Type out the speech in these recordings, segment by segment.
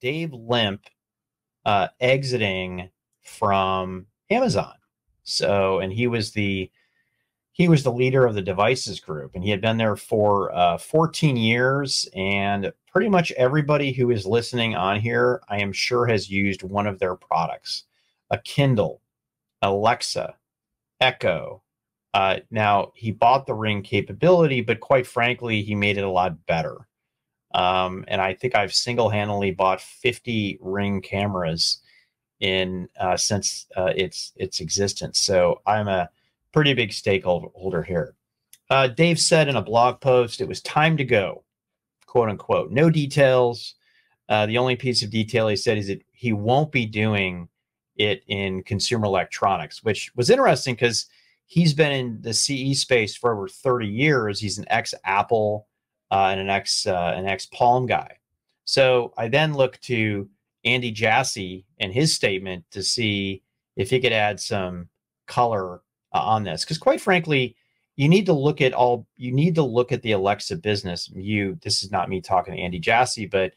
Dave Limp exiting from Amazon. So, and he was the leader of the devices group, and he had been there for 14 years. And pretty much everybody who is listening on here, I am sure, has used one of their products: a Kindle, Alexa, Echo. Now, he bought the Ring capability, but quite frankly, he made it a lot better. And I think I've single-handedly bought 50 Ring cameras in since its existence. So I'm a pretty big stakeholder here. Dave said in a blog post, it was time to go, quote unquote. No details. The only piece of detail he said is that he won't be doing it in consumer electronics, which was interesting because he's been in the CE space for over 30 years. He's an ex-Apple and an ex-Palm guy. So I then looked to Andy Jassy and his statement to see if he could add some color on this, because quite frankly, you need to look at the Alexa business. This is not me talking to Andy Jassy, but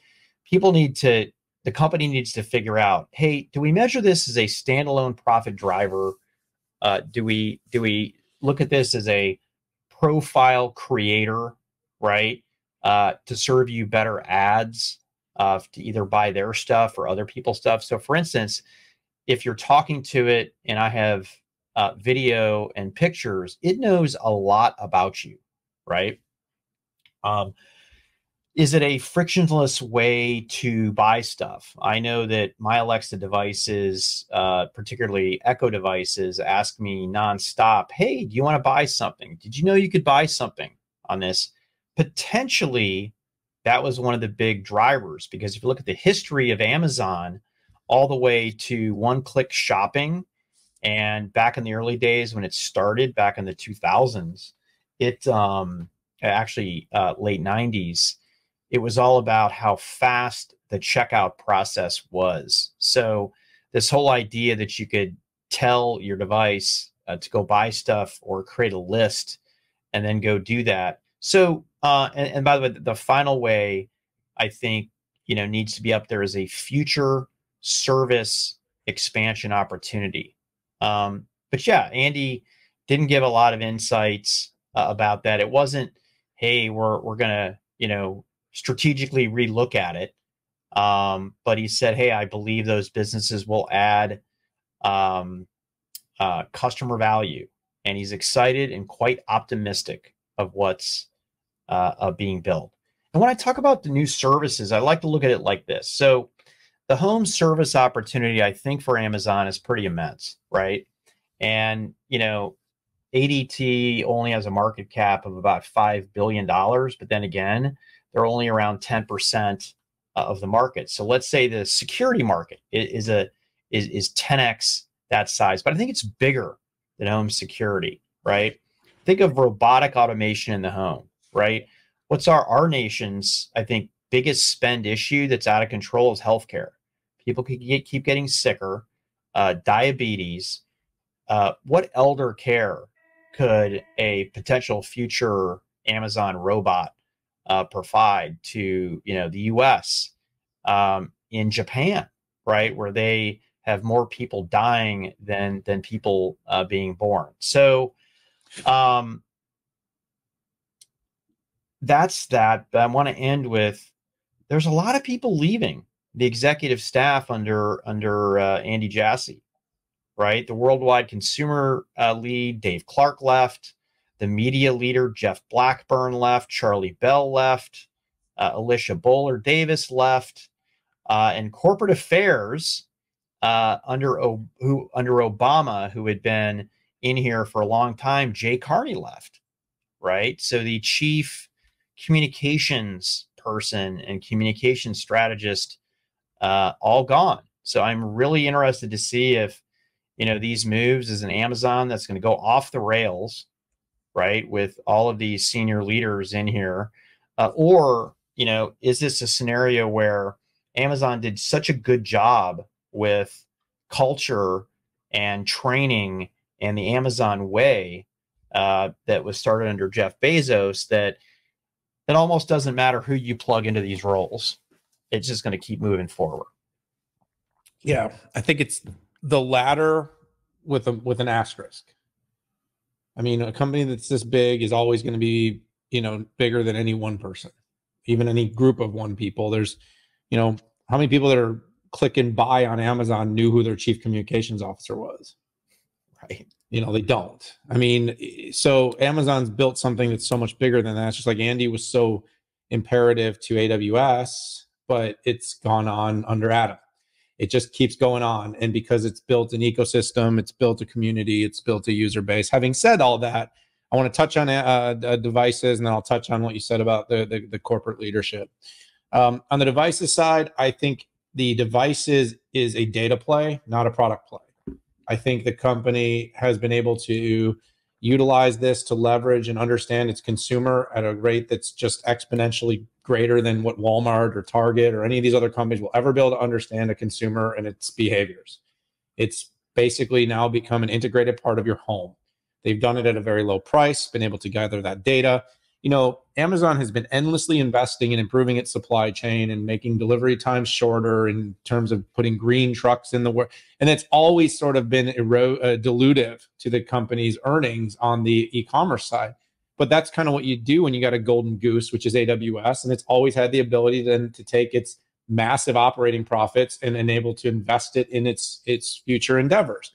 the company needs to figure out, hey, do we measure this as a standalone profit driver? Do we look at this as a profile creator, right? To serve you better ads, to either buy their stuff or other people's stuff. So for instance, if you're talking to it and I have video and pictures, it knows a lot about you, right? Is it a frictionless way to buy stuff? I know that my Alexa devices, particularly Echo devices, ask me nonstop, hey, do you want to buy something? Did you know you could buy something on this? Potentially, that was one of the big drivers, because if you look at the history of Amazon all the way to one-click shopping, and back in the early days when it started back in the 2000s, it actually late 90s, it was all about how fast the checkout process was. So this whole idea that you could tell your device to go buy stuff or create a list and then go do that. So, and by the way, the final way I think, needs to be up there is a future service expansion opportunity. But yeah, Andy didn't give a lot of insights about that. It wasn't, hey, we're gonna, strategically relook at it. But he said, hey, I believe those businesses will add customer value, and he's excited and quite optimistic of what's being built. And when I talk about the new services, I like to look at it like this. So the home service opportunity, I think, for Amazon is pretty immense, right? And, ADT only has a market cap of about $5 billion, but then again, they're only around 10% of the market. So let's say the security market is 10x that size, but I think it's bigger than home security, right? Think of robotic automation in the home, right? What's our nation's, I think, biggest spend issue that's out of control is healthcare. People keep getting sicker, diabetes. What elder care could a potential future Amazon robot provide to the U.S., in Japan, right, where they have more people dying than people being born? So that's that. But I want to end with, there's a lot of people leaving the executive staff under Andy Jassy, right? The worldwide consumer lead, Dave Clark, left. The media leader, Jeff Blackburn, left. Charlie Bell left. Alicia Bowler Davis left. And corporate affairs under Obama, who had been in here for a long time, Jay Carney left, right? So the chief communications person and communication strategist all gone. So I'm really interested to see if these moves as an Amazon that's going to go off the rails, right, with all of these senior leaders in here, or is this a scenario where Amazon did such a good job with culture and training and the Amazon way that was started under Jeff Bezos, that it almost doesn't matter who you plug into these roles? it's just going to keep moving forward. Yeah, I think it's the latter with an asterisk. I mean, a company that's this big is always going to be, bigger than any one person, even any group of one people. There's, how many people that are clicking buy on Amazon knew who their chief communications officer was? Right. They don't. I mean, so Amazon's built something that's so much bigger than that. It's just like Andy was so imperative to AWS, but it's gone on under Adam. It just keeps going on. And because it's built an ecosystem, it's built a community, it's built a user base. Having said all that, I want to touch on devices, and then I'll touch on what you said about the corporate leadership. On the devices side, I think the devices is a data play, not a product play. I think the company has been able to utilize this to leverage and understand its consumer at a rate that's just exponentially greater than what Walmart or Target or any of these other companies will ever be able to understand a consumer and its behaviors. It's basically now become an integrated part of your home. They've done it at a very low price, been able to gather that data. Amazon has been endlessly investing in improving its supply chain and making delivery times shorter in terms of putting green trucks in the world. And it's always sort of been dilutive to the company's earnings on the e-commerce side. But that's kind of what you do when you got a golden goose, which is AWS. And it's always had the ability then to take its massive operating profits and enable to invest it in its future endeavors.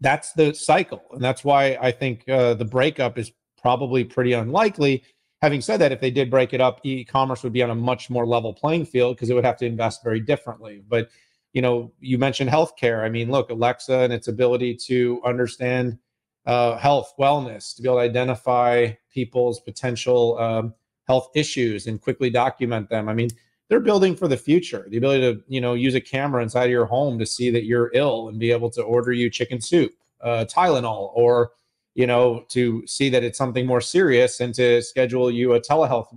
That's the cycle. And that's why I think the breakup is probably pretty unlikely. Having said that, if they did break it up, e-commerce would be on a much more level playing field because it would have to invest very differently. But, you mentioned healthcare. I mean, look, Alexa and its ability to understand health, wellness, to be able to identify people's potential health issues and quickly document them. I mean, they're building for the future. The ability to, use a camera inside of your home to see that you're ill and be able to order you chicken soup, Tylenol, or to see that it's something more serious and to schedule you a telehealth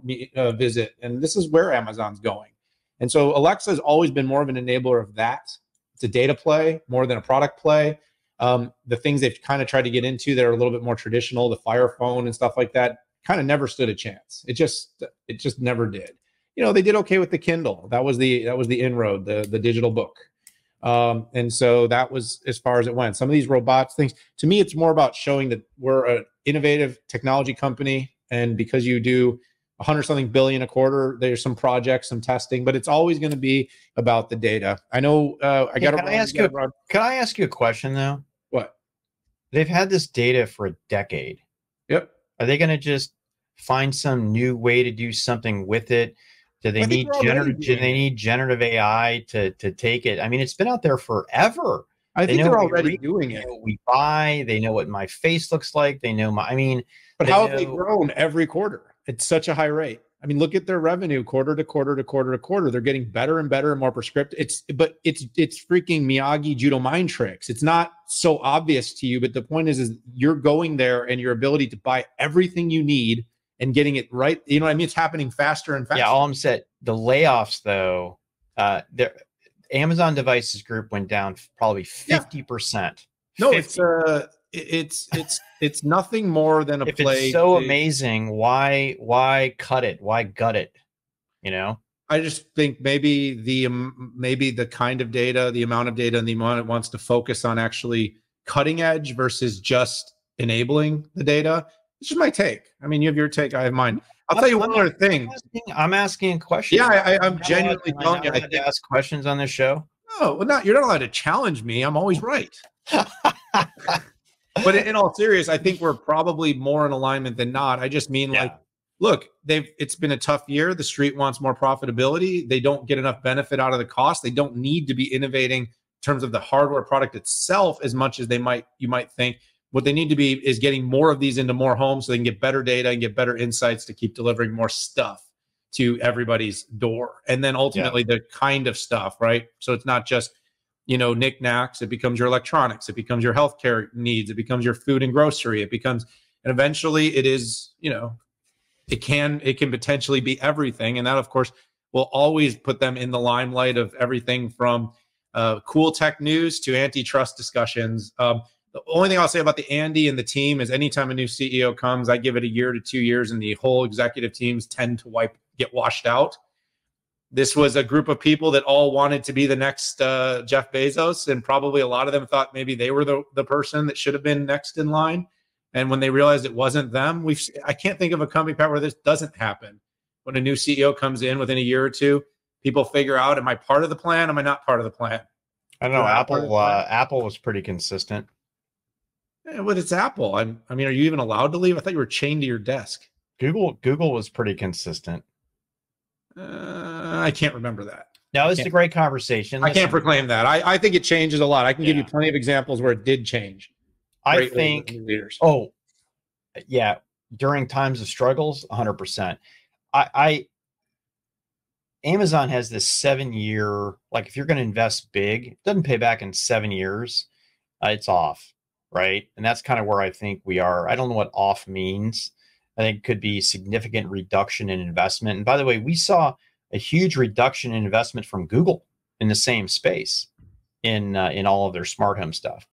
visit. And this is where Amazon's going. And so Alexa has always been more of an enabler of that. It's a data play more than a product play. The things they've kind of tried to get into that are a little bit more traditional, the Fire Phone and stuff like that, kind of never stood a chance. It just never did. They did okay with the Kindle. That was the inroad, the digital book. And so that was as far as it went. Some of these robots things, to me, it's more about showing that we're an innovative technology company. And because you do 100-something billion a quarter, there's some projects, some testing, but it's always going to be about the data. I know Can I ask you a question though? What? They've had this data for a decade. Yep. Are they going to just find some new way to do something with it? Do they need generative AI to take it? I mean, it's been out there forever. I think they're already doing it. We buy. They know what my face looks like. They know my. I mean, but how have they grown every quarter at such a high rate? I mean, look at their revenue quarter to quarter to quarter to quarter. They're getting better and better and more prescriptive. It's freaking Miyagi judo mind tricks. It's not so obvious to you, but the point is you're going there and your ability to buy everything you need and getting it right. You know what I mean? It's happening faster and faster. Yeah, all I'm saying, the layoffs though, the Amazon Devices Group went down probably 50%. No, 50. It's nothing more than a if play. It's so amazing. Why cut it? Why gut it? I just think maybe the kind of data, the amount of data, and the amount it wants to focus on actually cutting edge versus just enabling the data. It's just my take. I mean, you have your take, I have mine. I'll tell you one other thing. I'm asking a question. Yeah, I'm genuinely telling you. I think ask questions on this show. No, well, you're not allowed to challenge me. I'm always right. But in all seriousness, I think we're probably more in alignment than not. I just mean look, it's been a tough year. The street wants more profitability. They don't get enough benefit out of the cost. They don't need to be innovating in terms of the hardware product itself as much as you might think. What they need to be is getting more of these into more homes so they can get better data and get better insights to keep delivering more stuff to everybody's door. And then ultimately the kind of stuff, right? So it's not just, knickknacks. It becomes your electronics. It becomes your healthcare needs. It becomes your food and grocery. And eventually it is, it can potentially be everything. And that, of course, will always put them in the limelight of everything from cool tech news to antitrust discussions. The only thing I'll say about the Andy and the team is anytime a new CEO comes, I give it a year to 2 years, and the whole executive teams tend to get washed out. This was a group of people that all wanted to be the next Jeff Bezos, and probably a lot of them thought maybe they were the person that should have been next in line. And when they realized it wasn't them, I can't think of a company, Pat, where this doesn't happen. When a new CEO comes in within a year or two, people figure out, am I part of the plan? Am I not part of the plan? I don't know. Apple was pretty consistent. Yeah, but it's Apple. I mean, are you even allowed to leave? I thought you were chained to your desk. Google was pretty consistent. I can't remember that. No, it's a great conversation. I can't proclaim that. I think it changes a lot. I can give you plenty of examples where it did change. I think leaders. Oh, yeah. During times of struggles, 100%. Amazon has this 7-year, like if you're going to invest big, it doesn't pay back in 7 years. It's off, right? And that's kind of where I think we are. I don't know what off means. I think it could be significant reduction in investment. And by the way, we saw a huge reduction in investment from Google in the same space in all of their smart home stuff.